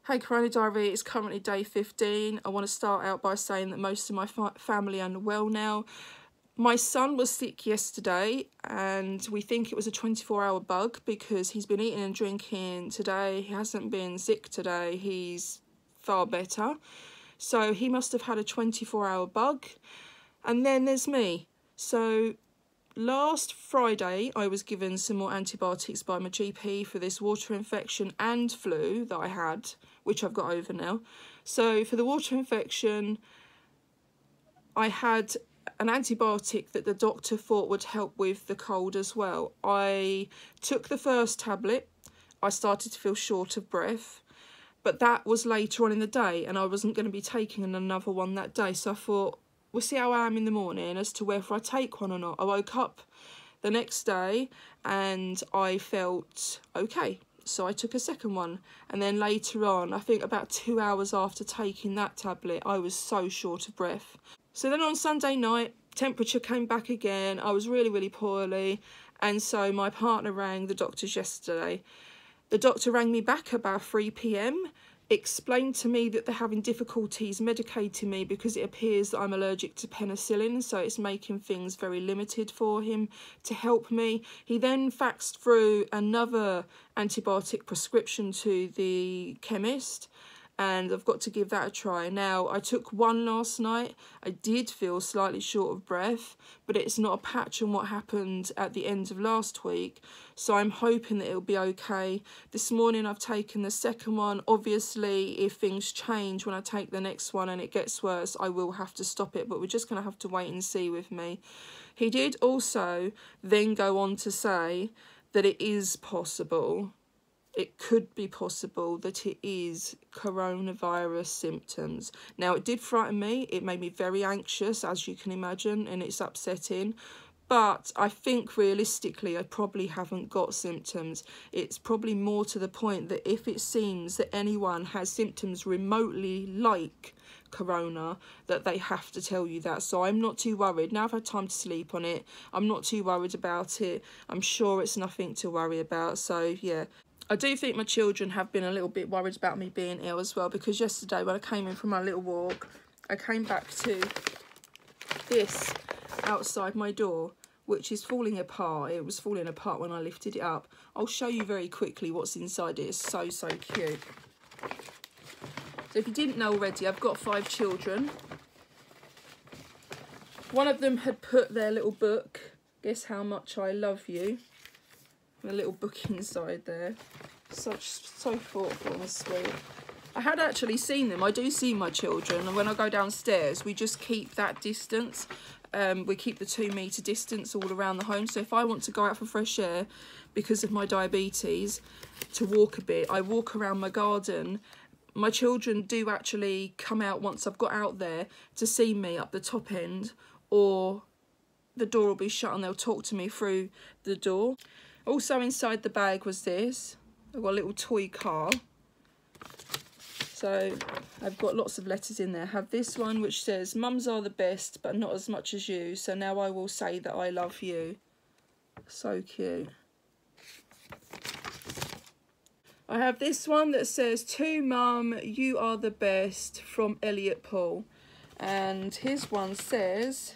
Hey Corona Diary, it's currently day 15. I want to start out by saying that most of my family are well now. My son was sick yesterday and we think it was a 24-hour bug because he's been eating and drinking today. He hasn't been sick today. He's far better. So he must have had a 24-hour bug. And then there's me. So last Friday, I was given some more antibiotics by my GP for this water infection and flu that I had, which I've got over now. So for the water infection, I had an antibiotic that the doctor thought would help with the cold as well. I took the first tablet. I started to feel short of breath, but that was later on in the day and I wasn't going to be taking another one that day. So I thought, we'll see how I am in the morning as to whether I take one or not. I woke up the next day and I felt okay. So I took a second one, and then later on, I think about 2 hours after taking that tablet, I was so short of breath. So then on Sunday night, temperature came back again. I was really, really poorly. And so my partner rang the doctors yesterday. The doctor rang me back about 3 p.m, explained to me that they're having difficulties medicating me because it appears that I'm allergic to penicillin, so it's making things very limited for him to help me. He then faxed through another antibiotic prescription to the chemist, and I've got to give that a try. Now, I took one last night. I did feel slightly short of breath, but it's not a patch on what happened at the end of last week, so I'm hoping that it'll be okay. This morning I've taken the second one. Obviously, if things change when I take the next one and it gets worse, I will have to stop it, but we're just going to have to wait and see with me. He did also then go on to say that it is possible, it could be possible that it is coronavirus symptoms. Now, it did frighten me. It made me very anxious, as you can imagine, and it's upsetting. But I think realistically, I probably haven't got symptoms. It's probably more to the point that if it seems that anyone has symptoms remotely like corona, that they have to tell you that. So I'm not too worried. Now I've had time to sleep on it, I'm not too worried about it. I'm sure it's nothing to worry about. So yeah. I do think my children have been a little bit worried about me being ill as well, because yesterday when I came in from my little walk, I came back to this outside my door, which is falling apart. It was falling apart when I lifted it up. I'll show you very quickly what's inside it. It's so, so cute. So if you didn't know already, I've got 5 children. One of them had put their little book, Guess How Much I Love You, a little book inside there. So thoughtful and sweet. I had actually seen them. I do see my children, and when I go downstairs we just keep that distance. We keep the 2 metre distance all around the home. So if I want to go out for fresh air because of my diabetes, to walk a bit, I walk around my garden. My children do actually come out once I've got out there to see me up the top end, or the door will be shut and they'll talk to me through the door. Also inside the bag was this. I've got a little toy car. So I've got lots of letters in there. I have this one which says, "Mums are the best, but not as much as you. So now I will say that I love you." So cute. I have this one that says, "To Mum, you are the best," from Elliot Paul. And his one says,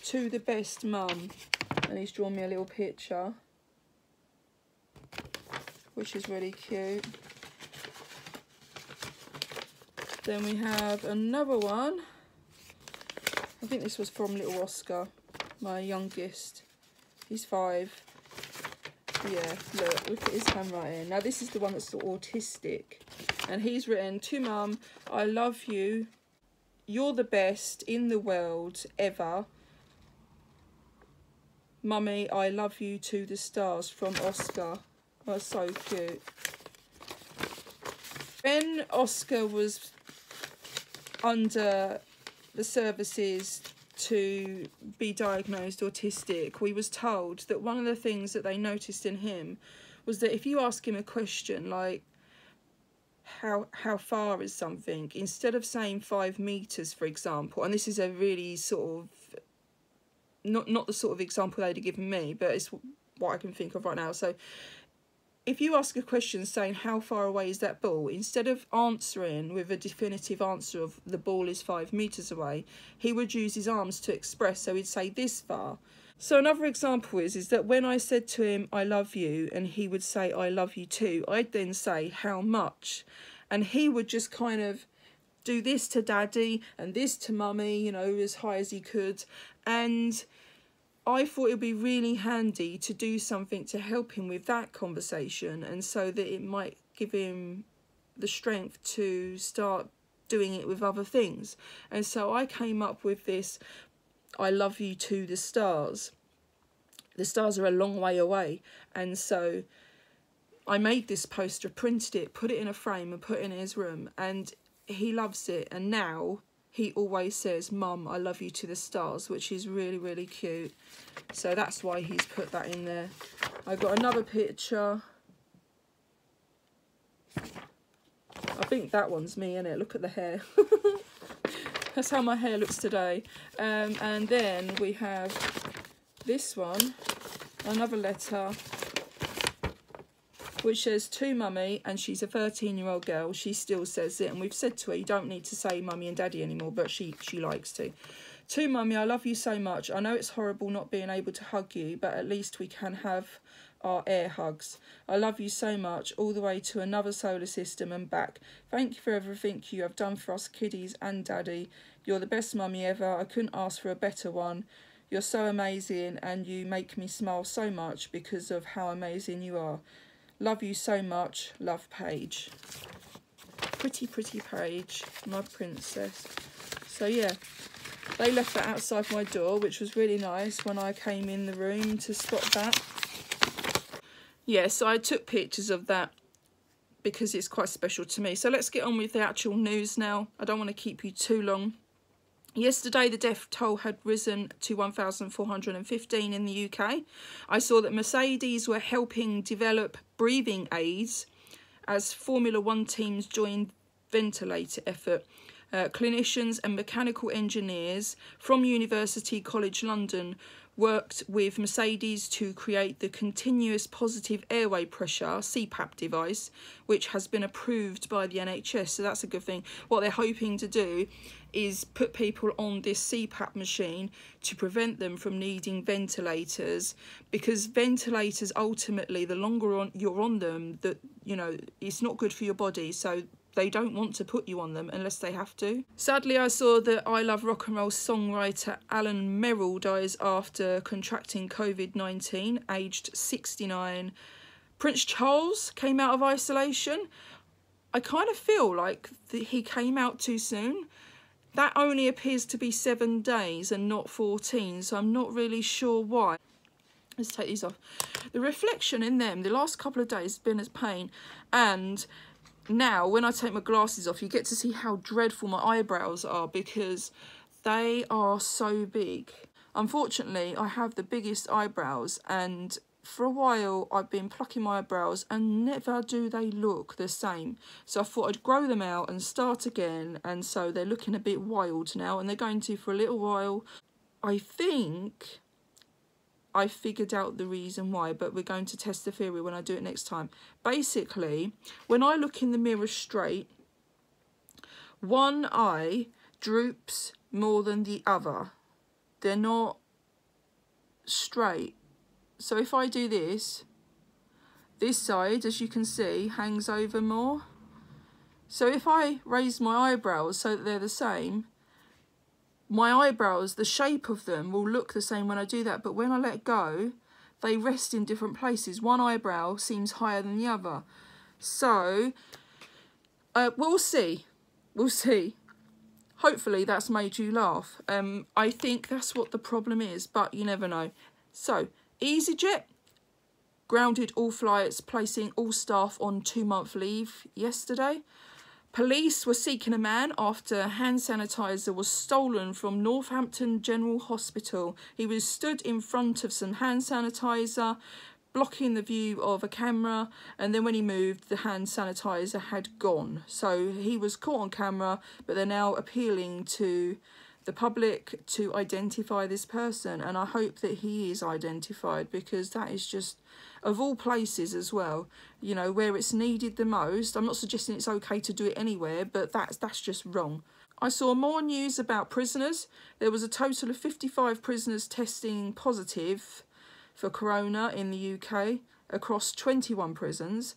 "To the best mum," and he's drawn me a little picture, which is really cute. Then we have another one. I think this was from little Oscar, my youngest. He's 5. Yeah, look at his handwriting. Now this is the one that's autistic, and he's written, "To Mum, I love you. You're the best in the world ever. Mummy, I love you to the stars," from Oscar. Oh, so cute. When Oscar was under the services to be diagnosed autistic, we was told that one of the things that they noticed in him was that if you ask him a question like, how far is something, instead of saying 5 meters, for example, and this is a really sort of not the sort of example they'd have given me, but it's what I can think of right now. So if you ask a question saying how far away is that ball, instead of answering with a definitive answer of the ball is 5 meters away, he would use his arms to express. So he'd say this far. So another example is that when I said to him, I love you, and he would say, I love you too, I'd then say, how much? And he would just kind of do this to daddy and this to mummy, you know, as high as he could. And I thought it would be really handy to do something to help him with that conversation, and so that it might give him the strength to start doing it with other things. And so I came up with this, I love you to the stars. The stars are a long way away, and so I made this poster, printed it, put it in a frame and put it in his room, and he loves it. And now he always says, Mum, I love you to the stars, which is really, really cute. So that's why he's put that in there. I've got another picture. I think that one's me, innit? Look at the hair. That's how my hair looks today. And then we have this one, another letter, which says, to mummy, and she's a 13-year-old girl. She still says it, and we've said to her, you don't need to say mummy and daddy anymore, but she likes to. To mummy, I love you so much. I know it's horrible not being able to hug you, but at least we can have our air hugs. I love you so much, all the way to another solar system and back. Thank you for everything you have done for us kiddies and daddy. You're the best mummy ever. I couldn't ask for a better one. You're so amazing, and you make me smile so much because of how amazing you are. Love you so much. Love, Paige. Pretty, pretty Paige, my princess. So yeah, they left that outside my door, which was really nice when I came in the room to spot that. Yeah, so I took pictures of that because it's quite special to me. So let's get on with the actual news now. I don't want to keep you too long. Yesterday, the death toll had risen to 1,415 in the UK. I saw that Mercedes were helping develop breathing aids as Formula One teams joined ventilator effort. Clinicians and mechanical engineers from University College London worked with Mercedes to create the continuous positive airway pressure CPAP device, which has been approved by the NHS. So that's a good thing. What they're hoping to do is put people on this CPAP machine to prevent them from needing ventilators, because ventilators, ultimately, the longer you're on them, that, you know, it's not good for your body. So they don't want to put you on them unless they have to. Sadly, I saw that I Love Rock and Roll songwriter Alan Merrill dies after contracting COVID-19, aged 69. Prince Charles came out of isolation. I kind of feel like he came out too soon. That only appears to be 7 days and not 14, so I'm not really sure why. Let's take these off. The reflection in them the last couple of days has been as pain, and now when I take my glasses off, you get to see how dreadful my eyebrows are because they are so big. Unfortunately, I have the biggest eyebrows, and for a while I've been plucking my eyebrows and never do they look the same. So I thought I'd grow them out and start again, and so they're looking a bit wild now, and they're going to for a little while. I think I figured out the reason why, but we're going to test the theory when I do it next time. Basically, when I look in the mirror straight, one eye droops more than the other. They're not straight. So if I do this side, as you can see, hangs over more. So if I raise my eyebrows so that they're the same, my eyebrows, the shape of them will look the same when I do that, but when I let go, they rest in different places. One eyebrow seems higher than the other. So, we'll see. We'll see. Hopefully that's made you laugh. I think that's what the problem is, but you never know. So, Easyjet grounded all flights, placing all staff on 2-month leave yesterday. Police were seeking a man after hand sanitizer was stolen from Northampton General Hospital. He was stood in front of some hand sanitizer, blocking the view of a camera, and then when he moved, the hand sanitizer had gone. So he was caught on camera, but they're now appealing to the public to identify this person, and I hope that he is identified, because that is just, of all places as well, you know, where it's needed the most. I'm not suggesting it's okay to do it anywhere, but that's just wrong. I saw more news about prisoners. There was a total of 55 prisoners testing positive for corona in the UK across 21 prisons,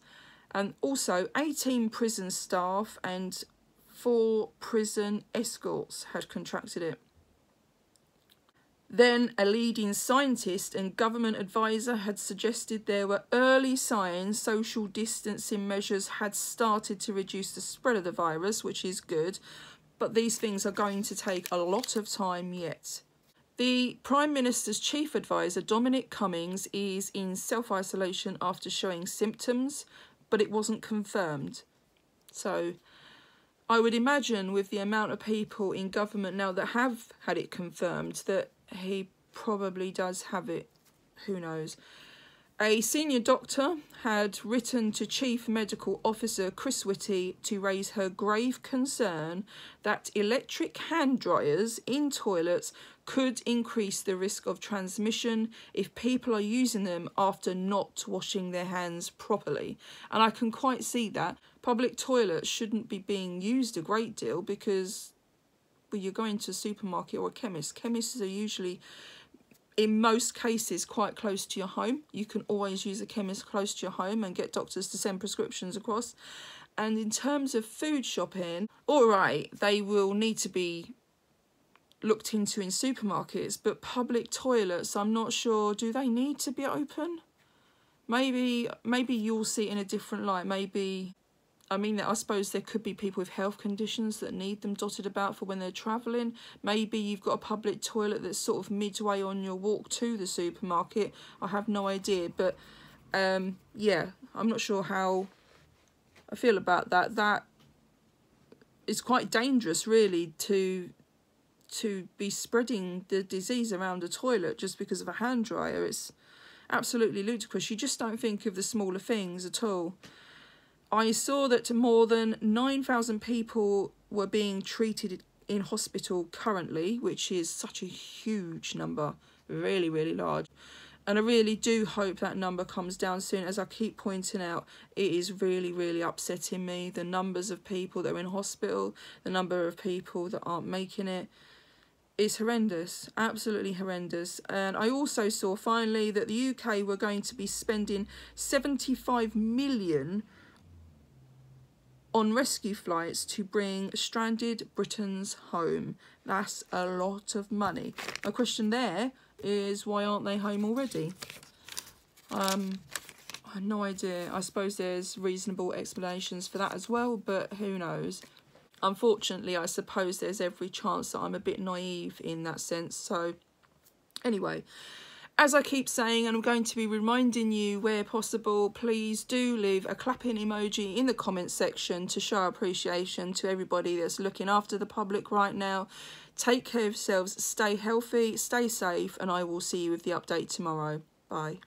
and also 18 prison staff and 4 prison escorts had contracted it. Then a leading scientist and government advisor had suggested there were early signs social distancing measures had started to reduce the spread of the virus, which is good, but these things are going to take a lot of time yet. The Prime Minister's chief advisor, Dominic Cummings, is in self-isolation after showing symptoms, but it wasn't confirmed. So I would imagine with the amount of people in government now that have had it confirmed that he probably does have it. Who knows? A senior doctor had written to Chief Medical Officer Chris Whitty to raise her grave concern that electric hand dryers in toilets could increase the risk of transmission if people are using them after not washing their hands properly. And I can quite see that. Public toilets shouldn't be being used a great deal because, well, you're going to a supermarket or a chemist. Chemists are usually, in most cases, quite close to your home. You can always use a chemist close to your home and get doctors to send prescriptions across. And in terms of food shopping, all right, they will need to be looked into in supermarkets, but public toilets, I'm not sure, do they need to be open? Maybe you'll see it in a different light. Maybe, I mean, I suppose there could be people with health conditions that need them dotted about for when they're travelling. Maybe you've got a public toilet that's sort of midway on your walk to the supermarket. I have no idea, but yeah, I'm not sure how I feel about that. That is quite dangerous, really, to be spreading the disease around a toilet just because of a hand dryer. It's absolutely ludicrous. You just don't think of the smaller things at all. I saw that more than 9,000 people were being treated in hospital currently, which is such a huge number, really, really large. And I really do hope that number comes down soon. As I keep pointing out, it is really, really upsetting me. The numbers of people that are in hospital, the number of people that aren't making it. It's horrendous, absolutely horrendous. And I also saw finally that the UK were going to be spending 75 million on rescue flights to bring stranded Britons home. That's a lot of money. My question there is, why aren't they home already? I have no idea. I suppose there's reasonable explanations for that as well, but who knows? Unfortunately, I suppose there's every chance that I'm a bit naive in that sense. So anyway, as I keep saying, and I'm going to be reminding you where possible, please do leave a clapping emoji in the comments section to show appreciation to everybody that's looking after the public right now. Take care of yourselves, stay healthy, stay safe, and I will see you with the update tomorrow. Bye.